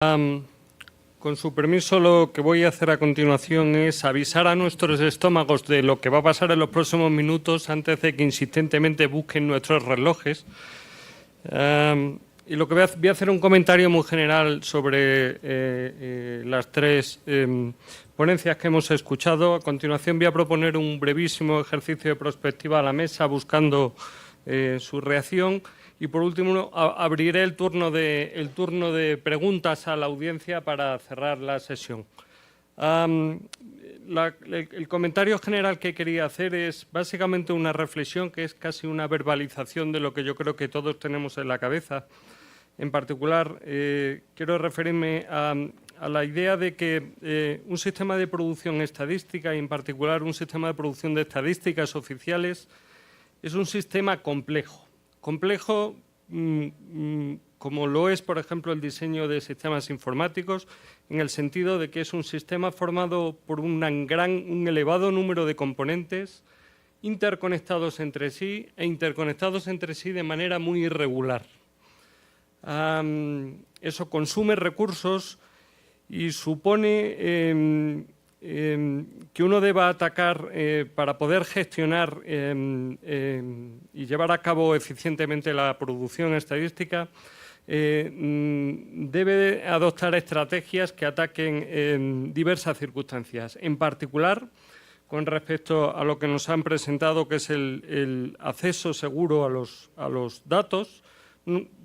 Con su permiso, lo que voy a hacer a continuación es avisar a nuestros estómagos de lo que va a pasar en los próximos minutos antes de que insistentemente busquen nuestros relojes. Y lo que voy a hacer un comentario muy general sobre las tres ponencias que hemos escuchado. A continuación voy a proponer un brevísimo ejercicio de prospectiva a la mesa buscando su reacción. Y por último, abriré el turno de preguntas a la audiencia para cerrar la sesión. El comentario general que quería hacer es básicamente una reflexión que es casi una verbalización de lo que yo creo que todos tenemos en la cabeza. En particular, quiero referirme a la idea de que un sistema de producción estadística, y en particular un sistema de producción de estadísticas oficiales, es un sistema complejo. Complejo como lo es, por ejemplo, el diseño de sistemas informáticos, en el sentido de que es un sistema formado por un elevado número de componentes interconectados entre sí e interconectados entre sí de manera muy irregular. Eso consume recursos y supone que uno deba atacar para poder gestionar y llevar a cabo eficientemente la producción estadística, debe adoptar estrategias que ataquen diversas circunstancias. En particular, con respecto a lo que nos han presentado, que es el acceso seguro a los datos,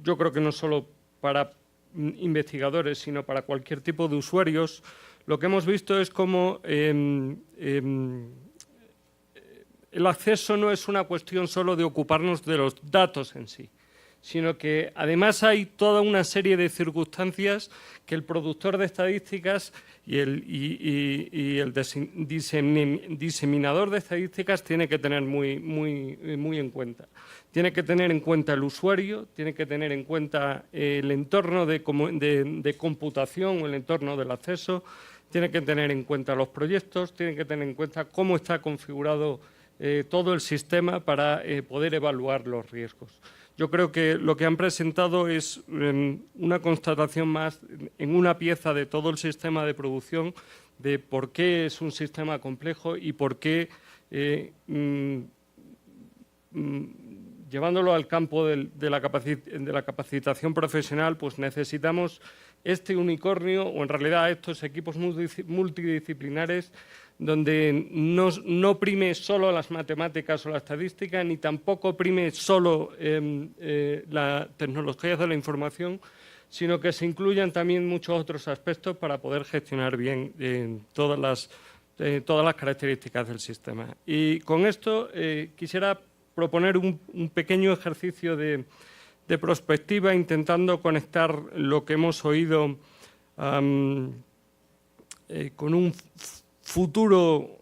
yo creo que no solo para investigadores, sino para cualquier tipo de usuarios. Lo que hemos visto es cómo el acceso no es una cuestión solo de ocuparnos de los datos en sí, sino que además hay toda una serie de circunstancias que el productor de estadísticas y el diseminador de estadísticas tiene que tener muy en cuenta. Tiene que tener en cuenta el usuario, tiene que tener en cuenta el entorno de computación o el entorno del acceso, tiene que tener en cuenta los proyectos, tiene que tener en cuenta cómo está configurado todo el sistema para poder evaluar los riesgos. Yo creo que lo que han presentado es una constatación más en una pieza de todo el sistema de producción de por qué es un sistema complejo y por qué, llevándolo al campo de la capacitación profesional, pues necesitamos este unicornio, o en realidad estos equipos multidisciplinares, donde no prime solo las matemáticas o la estadística, ni tampoco prime solo las tecnologías de la información, sino que se incluyan también muchos otros aspectos para poder gestionar bien todas las características del sistema. Y con esto quisiera proponer un pequeño ejercicio de prospectiva, intentando conectar lo que hemos oído con un futuro,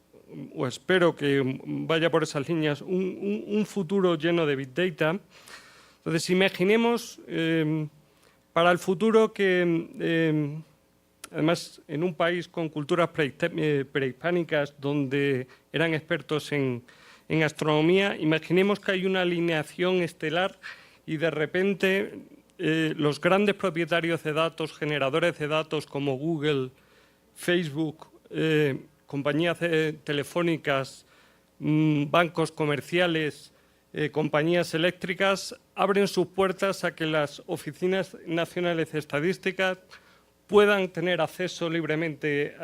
o espero que vaya por esas líneas, un futuro lleno de Big Data. Entonces, imaginemos para el futuro que, además, en un país con culturas prehispánicas donde eran expertos en astronomía, imaginemos que hay una alineación estelar y de repente los grandes propietarios de datos, generadores de datos como Google, Facebook, compañías telefónicas, bancos comerciales, compañías eléctricas, abren sus puertas a que las oficinas nacionales de estadística puedan tener acceso libremente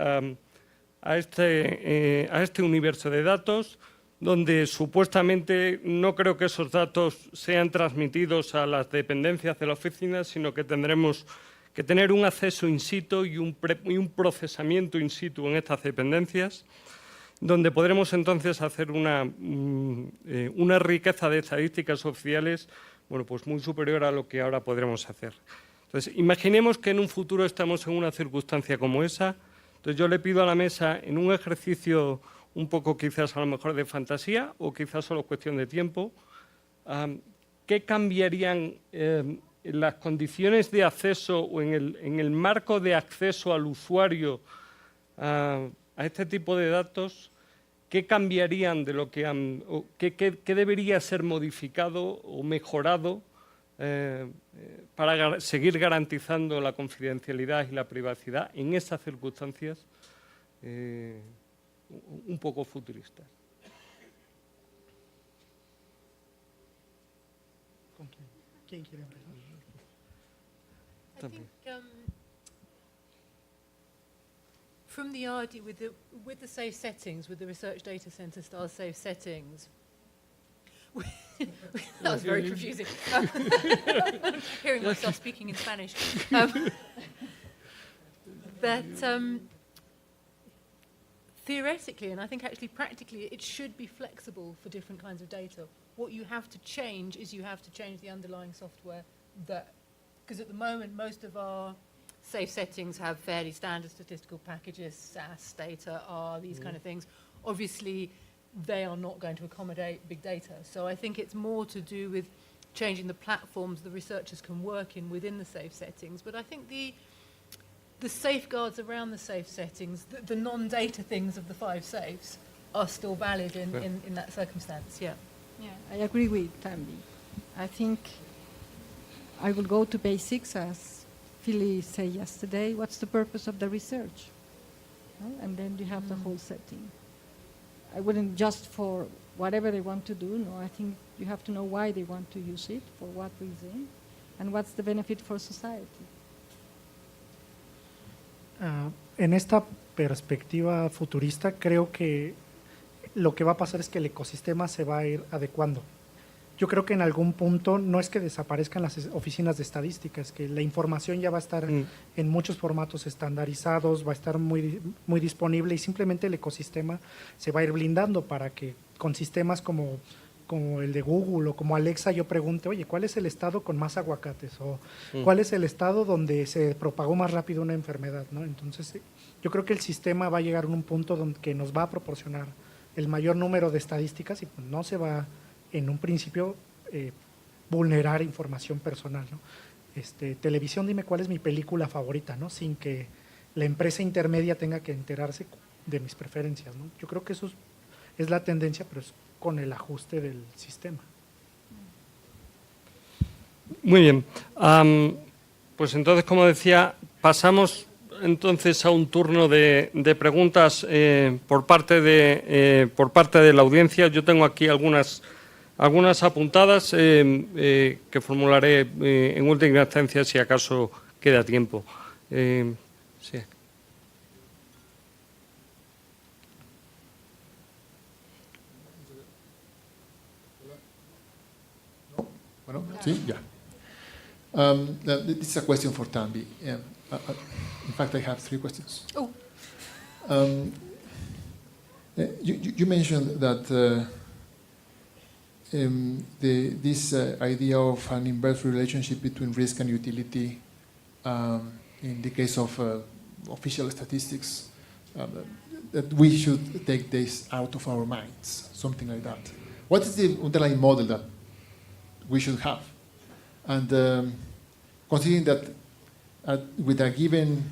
a este universo de datos, donde supuestamente no creo que esos datos sean transmitidos a las dependencias de la oficina, sino que tendremos que tener un acceso in situ y un procesamiento in situ en estas dependencias, donde podremos entonces hacer una riqueza de estadísticas oficiales pues muy superior a lo que ahora podremos hacer. Entonces, imaginemos que en un futuro estamos en una circunstancia como esa. Entonces, yo le pido a la mesa, en un ejercicio un poco quizás a lo mejor de fantasía o quizás solo cuestión de tiempo, ¿qué cambiarían las condiciones de acceso o en el marco de acceso al usuario a este tipo de datos? ¿Qué cambiarían de lo que han, qué debería ser modificado o mejorado para seguir garantizando la confidencialidad y la privacidad en esas circunstancias un poco futuristas. ¿Quién quiere empezar? I think from the idea with the safe settings, with the research data center style safe settings, that was very confusing. Hearing myself speaking in Spanish. That theoretically, and I think actually practically, it should be flexible for different kinds of data. What you have to change is you have to change the underlying software that, because at the moment most of our safe settings have fairly standard statistical packages, SAS, data, R, these kind of things. Obviously, they are not going to accommodate big data. So I think it's more to do with changing the platforms the researchers can work in within the safe settings. But I think the safeguards around the safe settings, the non-data things of the 5 safes, are still valid in that circumstance, yeah. Yeah, I agree with Tambi. I think I will go to basics, as Philly said yesterday. What's the purpose of the research? No? And then you have the whole setting. I wouldn't just for whatever they want to do. No, I think you have to know why they want to use it, for what reason, and what's the benefit for society. En esta perspectiva futurista, creo que lo que va a pasar es que el ecosistema se va a ir adecuando. Yo creo que en algún punto no es que desaparezcan las oficinas de estadísticas, que la información ya va a estar en muchos formatos estandarizados, va a estar muy, muy disponible y simplemente el ecosistema se va a ir blindando para que con sistemas como el de Google o como Alexa yo pregunte, oye, ¿cuál es el estado con más aguacates? O ¿cuál es el estado donde se propagó más rápido una enfermedad? ¿No? Entonces yo creo que el sistema va a llegar a un punto donde que nos va a proporcionar el mayor número de estadísticas y pues no se va en un principio vulnerar información personal, ¿no? Televisión, dime cuál es mi película favorita, ¿no? Sin que la empresa intermedia tenga que enterarse de mis preferencias, ¿no? Yo creo que eso es la tendencia, pero es con el ajuste del sistema. Muy bien. Pues entonces, como decía, pasamos entonces a un turno de preguntas por parte de la audiencia. Yo tengo aquí algunas apuntadas que formularé en última instancia si acaso queda tiempo. Sí. Bueno, sí, ya. This is a question for Tambi. In fact, I have 3 questions. Oh. You mentioned that this idea of an inverse relationship between risk and utility, in the case of official statistics, that we should take this out of our minds, something like that. What is the underlying model that we should have? And considering that with a given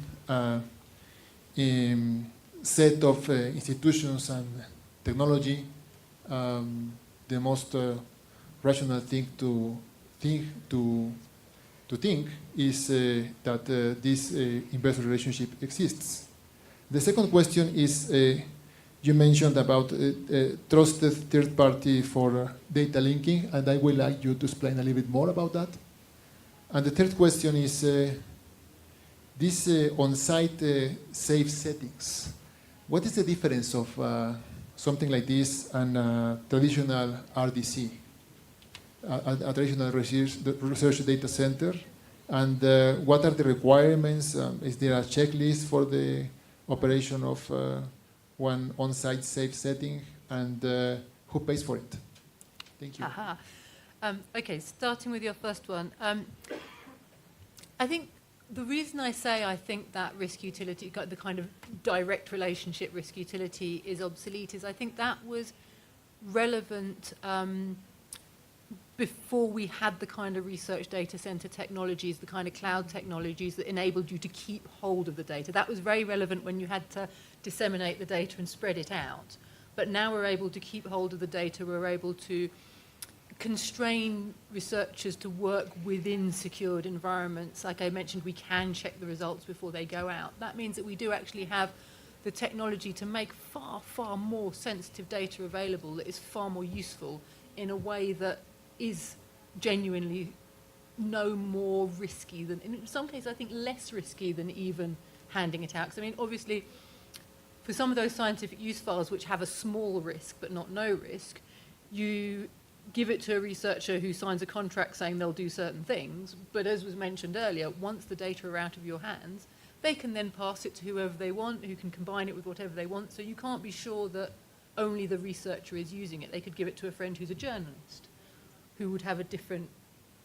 set of institutions and technology, the most rational thing to think is that this inverse relationship exists. The second question is, you mentioned about trusted third party for data linking, and I would like you to explain a little bit more about that. And the third question is, this on-site safe settings. What is the difference of something like this and a traditional RDC, a traditional research data center? And what are the requirements? Is there a checklist for the operation of one on-site safe setting? And who pays for it? Thank you. Aha. Okay, starting with your first one. I think the reason I say I think that risk utility, the kind of direct relationship risk utility is obsolete is I think that was relevant before we had the kind of research data center technologies, the kind of cloud technologies that enabled you to keep hold of the data. That was very relevant when you had to disseminate the data and spread it out. But now we're able to keep hold of the data, we're able to constrain researchers to work within secured environments. Like I mentioned, we can check the results before they go out. That means that we do actually have the technology to make far, far more sensitive data available that is far more useful in a way that is genuinely no more risky than, in some cases I think less risky than even handing it out. Because I mean, obviously, for some of those scientific use files which have a small risk but not no risk, you give it to a researcher who signs a contract saying they'll do certain things, but as was mentioned earlier, once the data are out of your hands, they can then pass it to whoever they want, who can combine it with whatever they want, so you can't be sure that only the researcher is using it. They could give it to a friend who's a journalist, who would have a different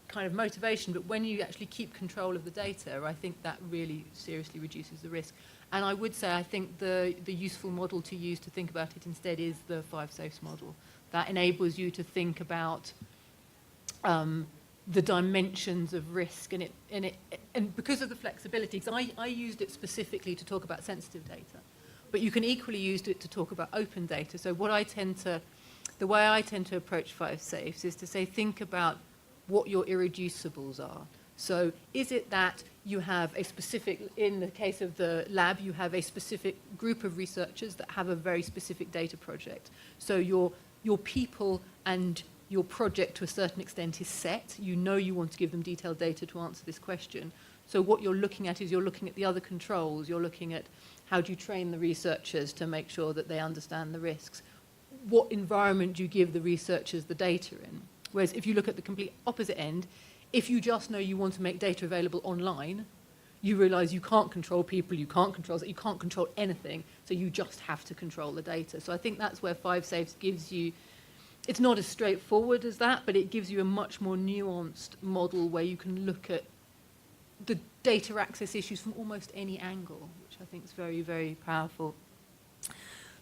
kind of motivation, but when you actually keep control of the data, I think that really seriously reduces the risk. And I would say I think the useful model to use to think about it instead is the 5 safes model. That enables you to think about the dimensions of risk, and because of the flexibility, because I used it specifically to talk about sensitive data, but you can equally use it to talk about open data. So the way I tend to approach 5 safes is to say, think about what your irreducibles are. So is it that you have a specific, in the case of the lab, you have a specific group of researchers that have a very specific data project. So your people and your project to a certain extent is set. You know you want to give them detailed data to answer this question. So what you're looking at is you're looking at the other controls. You're looking at how do you train the researchers to make sure that they understand the risks. What environment do you give the researchers the data in? Whereas if you look at the complete opposite end, if you just know you want to make data available online, you realize you can't control people, you can't control anything, so you just have to control the data. So I think that's where 5 safes gives you, it's not as straightforward as that, but it gives you a much more nuanced model where you can look at the data access issues from almost any angle, which I think is very, very powerful.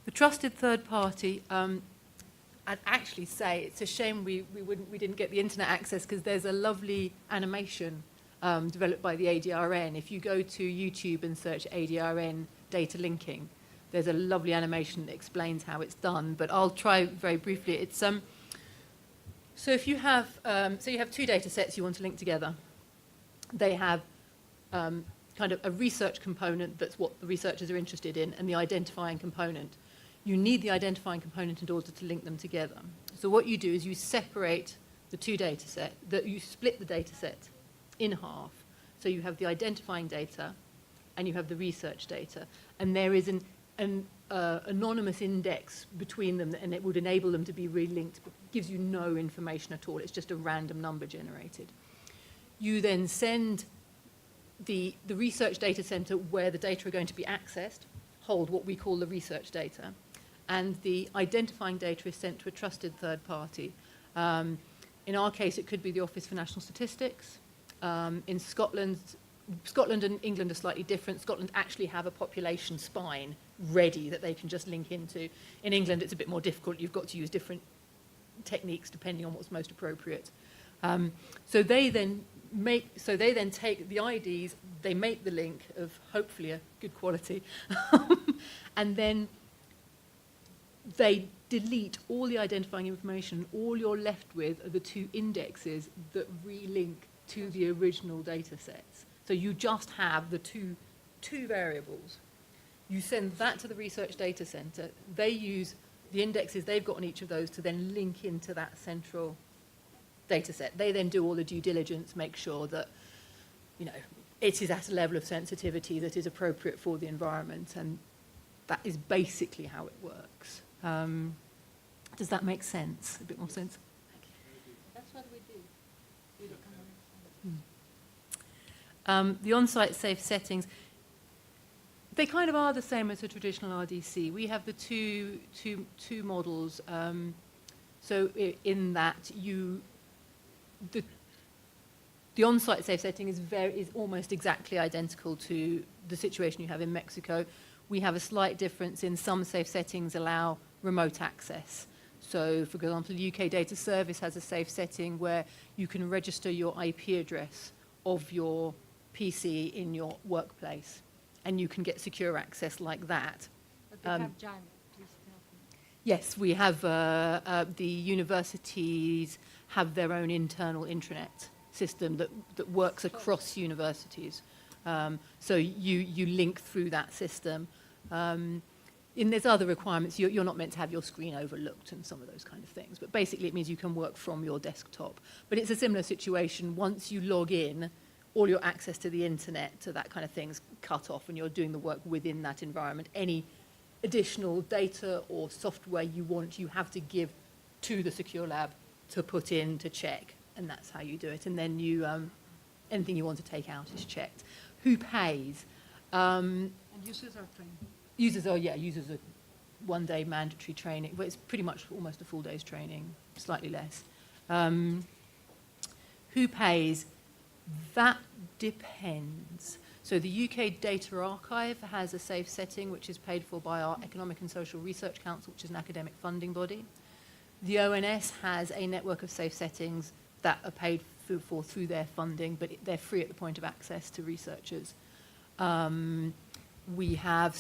The trusted third party, I'd actually say it's a shame we didn't get the internet access, because there's a lovely animation developed by the ADRN. If you go to YouTube and search ADRN data linking, there's a lovely animation that explains how it's done. But I'll try very briefly. It's so if you have you have 2 data sets you want to link together. They have kind of a research component that's what the researchers are interested in, and the identifying component. You need the identifying component in order to link them together. So what you do is you separate the 2 data sets, you split the data set in half. So you have the identifying data and you have the research data. And there is an anonymous index between them, and it would enable them to be relinked, but gives you no information at all. It's just a random number generated. You then send the research data center where the data are going to be accessed, hold what we call the research data, and the identifying data is sent to a trusted third party. In our case, it could be the Office for National Statistics. In Scotland and England are slightly different. Scotland actually have a population spine ready that they can just link into. In England, it's a bit more difficult. You've got to use different techniques depending on what's most appropriate. So they then take the IDs, they make the link of hopefully a good quality, and then they delete all the identifying information. All you're left with are the 2 indexes that relink to the original data sets. So you just have the two variables. You send that to the research data center. They use the indexes they've got on each of those to then link into that central data set. They then do all the due diligence, make sure that, it is at a level of sensitivity that is appropriate for the environment, and that is basically how it works. Does that make sense? A bit more sense? That's what we do. The on-site safe settings, they kind of are the same as a traditional RDC. We have the two models. So in that the on-site safe setting is almost exactly identical to the situation you have in Mexico. We have a slight difference in some safe settings allow remote access. So, for example, the UK Data Service has a safe setting where you can register your IP address of your PC in your workplace, and you can get secure access like that. But they have Jan, please help me. Yes, we have the universities have their own internal intranet system that works across universities. So you link through that system. And there's other requirements. You're not meant to have your screen overlooked and some of those kind of things. But basically it means you can work from your desktop. But it's a similar situation. Once you log in, all your access to the internet, to that kind of thing's cut off, and you're doing the work within that environment. Any additional data or software you have to give to the secure lab to put in to check, and that's how you do it. And then you anything you want to take out is checked. Who pays? And users are trained. Users are one-day mandatory training. Well, it's pretty much almost a full day's training, slightly less. Who pays? That depends. So the UK Data Archive has a safe setting which is paid for by our Economic and Social Research Council, which is an academic funding body. The ONS has a network of safe settings that are paid for through their funding, but they're free at the point of access to researchers. We have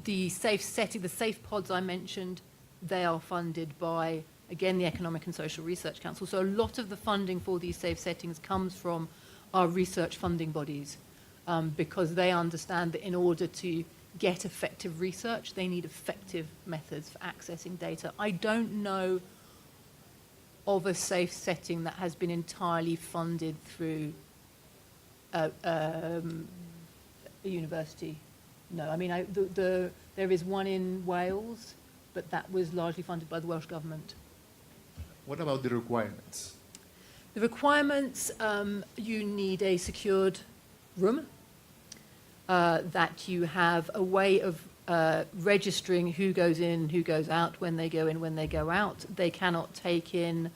the safe pods I mentioned, they are funded by, again, the Economic and Social Research Council. So a lot of the funding for these safe settings comes from our research funding bodies, because they understand that in order to get effective research, they need effective methods for accessing data. I don't know of a safe setting that has been entirely funded through a university. No, I mean, there is one in Wales, but that was largely funded by the Welsh Government. What about the requirements? The requirements, you need a secured room, that you have a way of registering who goes in, who goes out, when they go in, when they go out. They cannot take in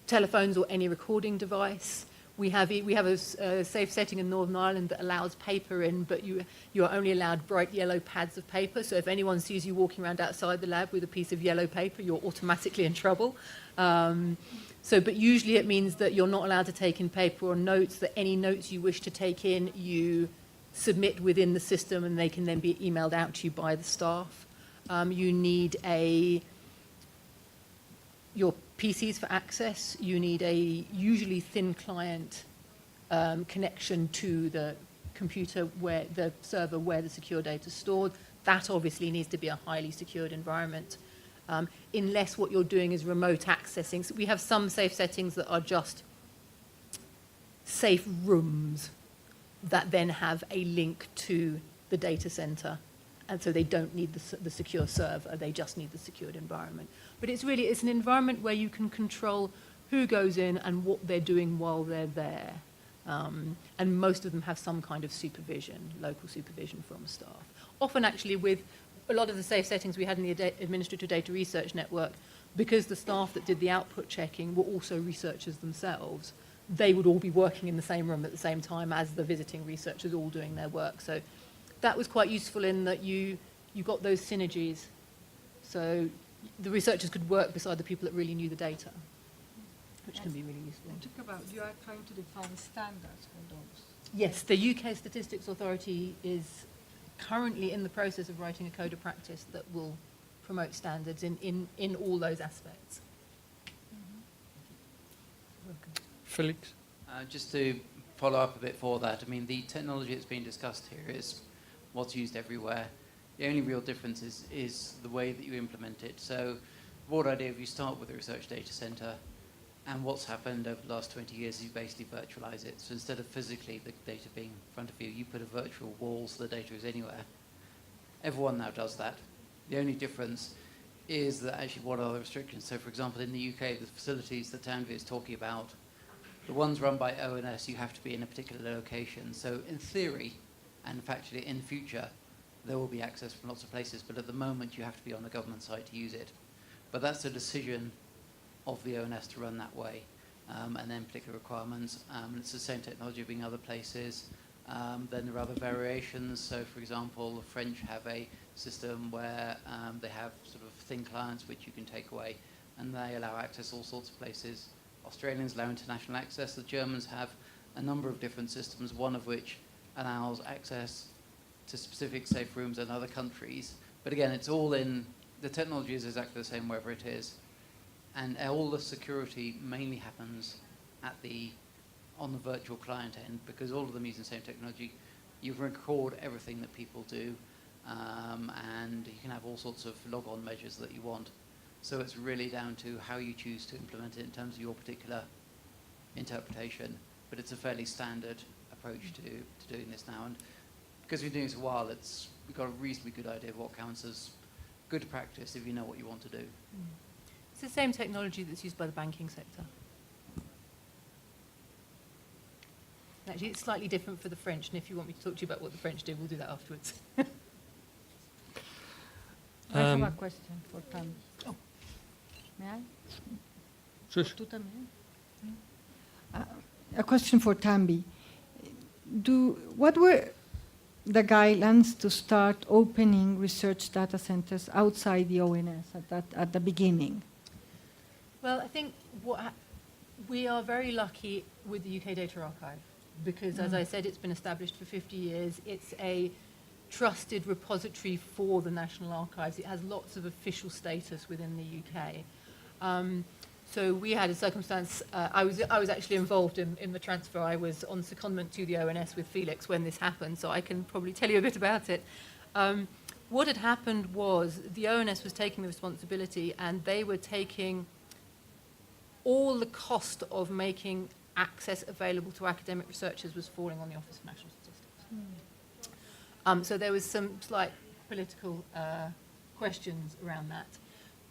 telephones or any recording device. We have a safe setting in Northern Ireland that allows paper in, but you are only allowed bright yellow pads of paper. So if anyone sees you walking around outside the lab with a piece of yellow paper, you're automatically in trouble. But usually it means that you're not allowed to take in paper or notes, that any notes you wish to take in, you submit within the system and they can then be emailed out to you by the staff. You need your PCs for access. You need a usually thin client connection to the computer, the server where the secure data is stored. That obviously needs to be a highly secured environment. Unless what you're doing is remote accessing. So we have some safe settings that are just safe rooms that then have a link to the data center. And so they don't need the secure server, they just need the secured environment. But it's an environment where you can control who goes in and what they're doing while they're there. And most of them have some kind of supervision, local supervision from staff. Often actually with a lot of the safe settings we had in the Administrative Data Research Network, because the staff that did the output checking were also researchers themselves, they would all be working in the same room at the same time as the visiting researchers all doing their work. So that was quite useful in that you got those synergies. So the researchers could work beside the people that really knew the data, which can be really useful. Talk about, you are trying to define standards for those. Yes, the UK Statistics Authority is currently in the process of writing a code of practice that will promote standards in all those aspects. Felix? Just to follow up a bit for that, I mean, the technology that's being discussed here is what's used everywhere. The only real difference is the way that you implement it. So the broad idea, if you start with a research data center, and what's happened over the last 20 years is you basically virtualize it. So instead of physically the data being in front of you, you put a virtual wall so the data is anywhere. Everyone now does that. The only difference is that actually what are the restrictions? So for example, in the UK, the facilities that Tanvi is talking about, the ones run by ONS, you have to be in a particular location. So in theory, and factually in future, there will be access from lots of places, but at the moment you have to be on the government site to use it. But that's a decision of the ONS to run that way, and then particular requirements. It's the same technology being other places. Then there are other variations. So for example, the French have a system where they have sort of thin clients which you can take away, and they allow access all sorts of places. Australians allow international access. The Germans have a number of different systems, one of which allows access to specific safe rooms in other countries, But again, it's all in, the technology is exactly the same wherever it is. And all the security mainly happens on the virtual client end, because all of them using the same technology. You record everything that people do, and you can have all sorts of log-on measures that you want. So it's really down to how you choose to implement it in terms of your particular interpretation. But it's a fairly standard approach to doing this now. And because we've been doing this a while, we've got a reasonably good idea of what counts as good practice if you know what you want to do. It's the same technology that's used by the banking sector. Actually, it's slightly different for the French, and if you want me to talk to you about what the French do, we'll do that afterwards. I have a question for Tammy. Oh. May I? Sí. ¿Tú también? A question for Tammy. What were the guidelines to start opening research data centers outside the ONS at the beginning? Well, I think we are very lucky with the UK Data Archive because, as I said, it's been established for 50 years. It's a trusted repository for the National Archives. It has lots of official status within the UK. So we had a circumstance, I was actually involved in the transfer. I was on secondment to the ONS with Felix when this happened, so I can probably tell you a bit about it. What had happened was the ONS was taking the responsibility, and they were taking all the cost of making access available to academic researchers was falling on the Office for National Statistics. So there was some slight political questions around that.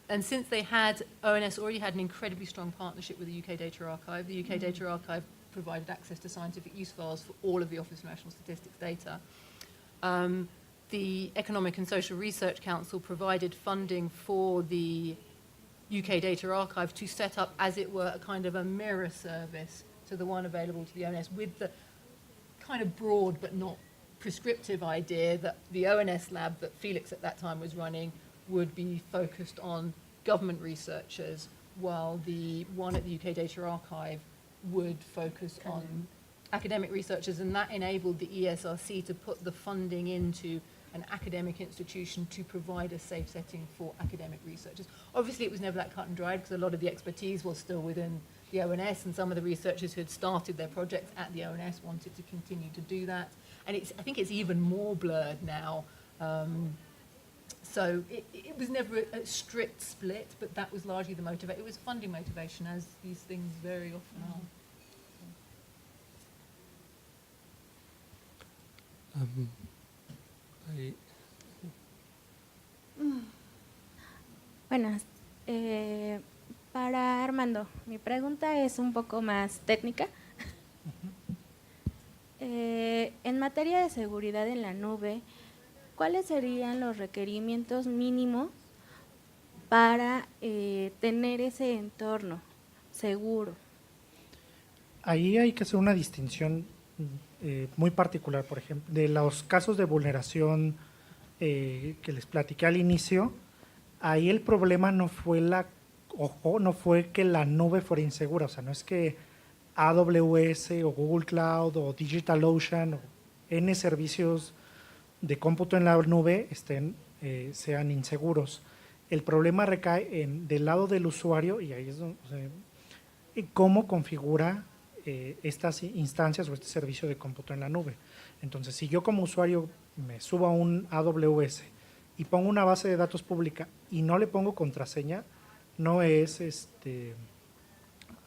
And since ONS already had an incredibly strong partnership with the UK Data Archive, the UK Data Archive provided access to scientific use files for all of the Office for National Statistics data. The Economic and Social Research Council provided funding for the UK Data Archive to set up, as it were, a kind of a mirror service to the one available to the ONS, with the kind of broad but not prescriptive idea that the ONS lab that Felix at that time was running would be focused on government researchers, while the one at the UK Data Archive would focus on academic researchers, and that enabled the ESRC to put the funding into an academic institution to provide a safe setting for academic researchers. Obviously, it was never that cut and dried because a lot of the expertise was still within the ONS, and some of the researchers who had started their projects at the ONS wanted to continue to do that. And I think it's even more blurred now. So it was never a strict split, but that was largely the motivation. It was funding motivation, as these things very often are. Buenas. Para Armando, mi pregunta es un poco más técnica. En materia de seguridad en la nube, ¿cuáles serían los requerimientos mínimos para tener ese entorno seguro? Ahí hay que hacer una distinción muy particular, por ejemplo, de los casos de vulneración que les platiqué al inicio. Ahí el problema no fue no fue que la nube fuera insegura, o sea, no es que AWS o Google Cloud o DigitalOcean o N servicios de cómputo en la nube sean inseguros. El problema recae del lado del usuario, y ahí es donde, cómo configura estas instancias o este servicio de cómputo en la nube. Entonces, si yo como usuario me subo a un AWS y pongo una base de datos pública y no le pongo contraseña, no es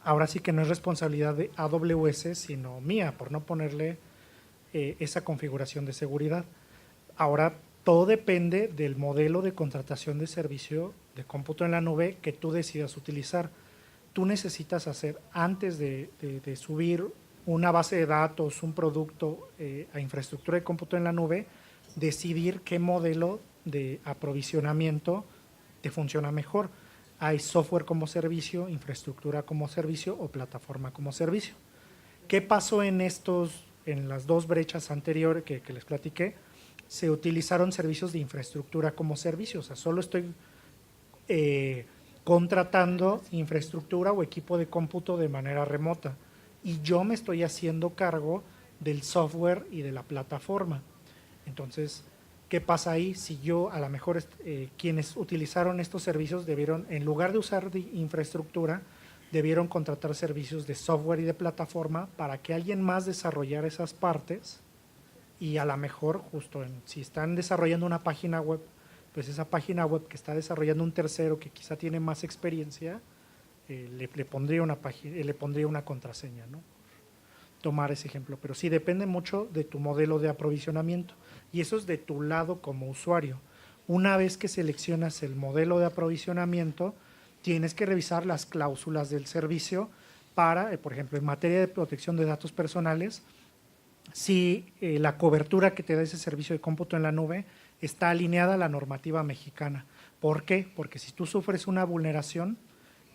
ahora sí que no es responsabilidad de AWS, sino mía, por no ponerle esa configuración de seguridad. Ahora, todo depende del modelo de contratación de servicio de cómputo en la nube que tú decidas utilizar. Tú necesitas hacer, antes de subir una base de datos, un producto a infraestructura de cómputo en la nube, decidir qué modelo de aprovisionamiento te funciona mejor. Hay software como servicio, infraestructura como servicio o plataforma como servicio. ¿Qué pasó en las dos brechas anteriores que les platiqué? Se utilizaron servicios de infraestructura como servicio, o sea, solo estoy contratando infraestructura o equipo de cómputo de manera remota y yo me estoy haciendo cargo del software y de la plataforma. Entonces, ¿Qué pasa ahí? Si yo, a lo mejor, quienes utilizaron estos servicios debieron, en lugar de usar infraestructura, debieron contratar servicios de software y de plataforma para que alguien más desarrollara esas partes y a lo mejor, justo si están desarrollando una página web, pues esa página web que está desarrollando un tercero que quizá tiene más experiencia, le pondría una contraseña, ¿no? Tomar ese ejemplo, pero sí depende mucho de tu modelo de aprovisionamiento y eso es de tu lado como usuario. Una vez que seleccionas el modelo de aprovisionamiento, tienes que revisar las cláusulas del servicio para, por ejemplo, en materia de protección de datos personales, si la cobertura que te da ese servicio de cómputo en la nube está alineada a la normativa mexicana. ¿Por qué? Porque si tú sufres una vulneración,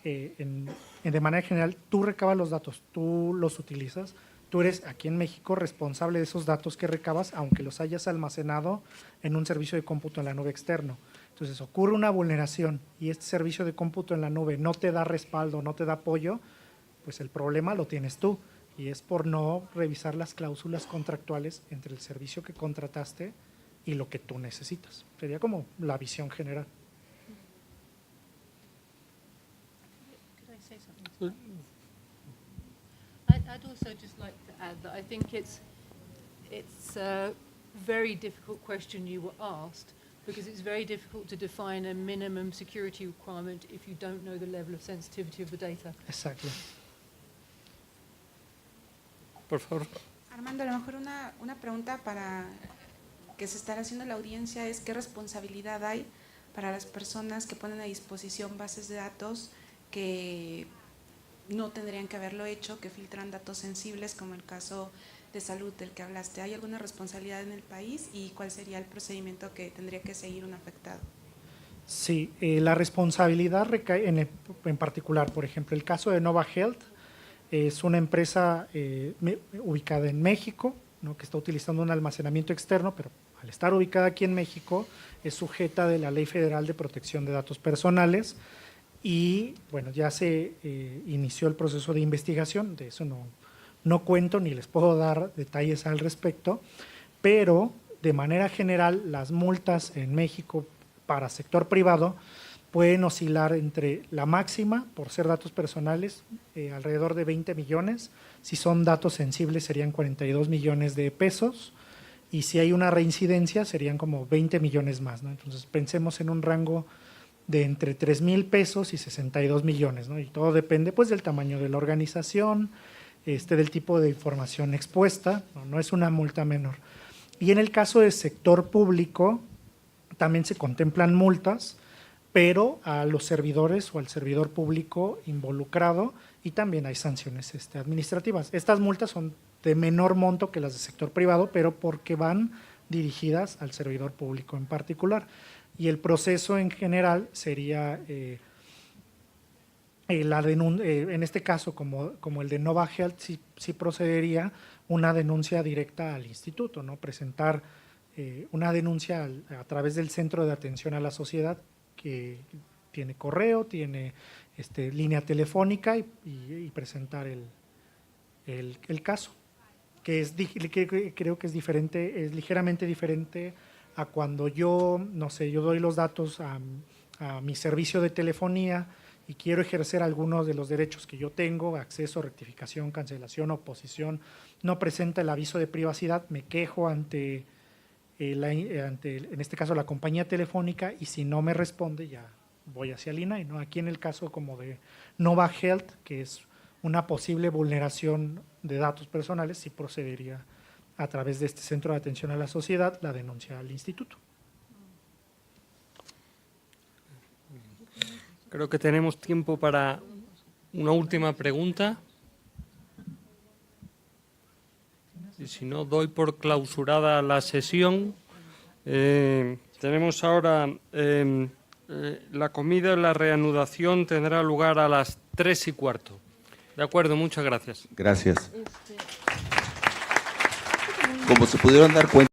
de manera general, tú recabas los datos, tú los utilizas, tú eres aquí en México responsable de esos datos que recabas, aunque los hayas almacenado en un servicio de cómputo en la nube externo. Entonces, ocurre una vulneración y este servicio de cómputo en la nube no te da respaldo, no te da apoyo, pues el problema lo tienes tú y es por no revisar las cláusulas contractuales entre el servicio que contrataste y lo que tú necesitas. Sería como la visión general. Say something? I'd also just like to add that I think it's a very difficult question you were asked because it's very difficult to define a minimum security requirement if you don't know the level of sensitivity of the data. Exacto. Por favor. Armando, a lo mejor una pregunta para que se estará haciendo la audiencia es ¿qué responsabilidad hay para las personas que ponen a disposición bases de datos que no tendrían que haberlo hecho, que filtran datos sensibles, como el caso de salud del que hablaste? ¿Hay alguna responsabilidad en el país y cuál sería el procedimiento que tendría que seguir un afectado? Sí, la responsabilidad recae en particular, por ejemplo, el caso de Nova Health es una empresa ubicada en México, ¿no?, que está utilizando un almacenamiento externo, pero al estar ubicada aquí en México es sujeta de la Ley Federal de Protección de Datos Personales. Y bueno, ya se inició el proceso de investigación, de eso no cuento ni les puedo dar detalles al respecto, pero de manera general las multas en México para sector privado pueden oscilar entre la máxima, por ser datos personales, alrededor de 20 millones, si son datos sensibles serían 42 millones de pesos y si hay una reincidencia serían como 20 millones más, ¿no? Entonces pensemos en un rango de entre 3,000 pesos y 62 millones, ¿no? Y todo depende pues del tamaño de la organización, del tipo de información expuesta, no es una multa menor. Y en el caso del sector público también se contemplan multas, pero a los servidores o al servidor público involucrado y también hay sanciones administrativas. Estas multas son de menor monto que las del sector privado, pero porque van dirigidas al servidor público en particular. Y el proceso en general sería, en este caso, como el de Nova Health, sí procedería una denuncia directa al instituto, ¿no? Presentar una denuncia a través del Centro de Atención a la Sociedad, que tiene correo, tiene línea telefónica y presentar el caso, que creo que es diferente, es ligeramente diferente a cuando yo doy los datos a mi servicio de telefonía y quiero ejercer algunos de los derechos que yo tengo, acceso, rectificación, cancelación, oposición, no presenta el aviso de privacidad, me quejo ante en este caso la compañía telefónica y si no me responde ya voy hacia el INAI, ¿no? Aquí en el caso como de Nova Health, que es una posible vulneración de datos personales, sí procedería a través de este Centro de Atención a la Sociedad la denuncia al instituto. Creo que tenemos tiempo para una última pregunta. Y si no, doy por clausurada la sesión. Tenemos ahora la comida, la reanudación tendrá lugar a las 3:15. De acuerdo, muchas gracias. Gracias. Como se pudieron dar cuenta.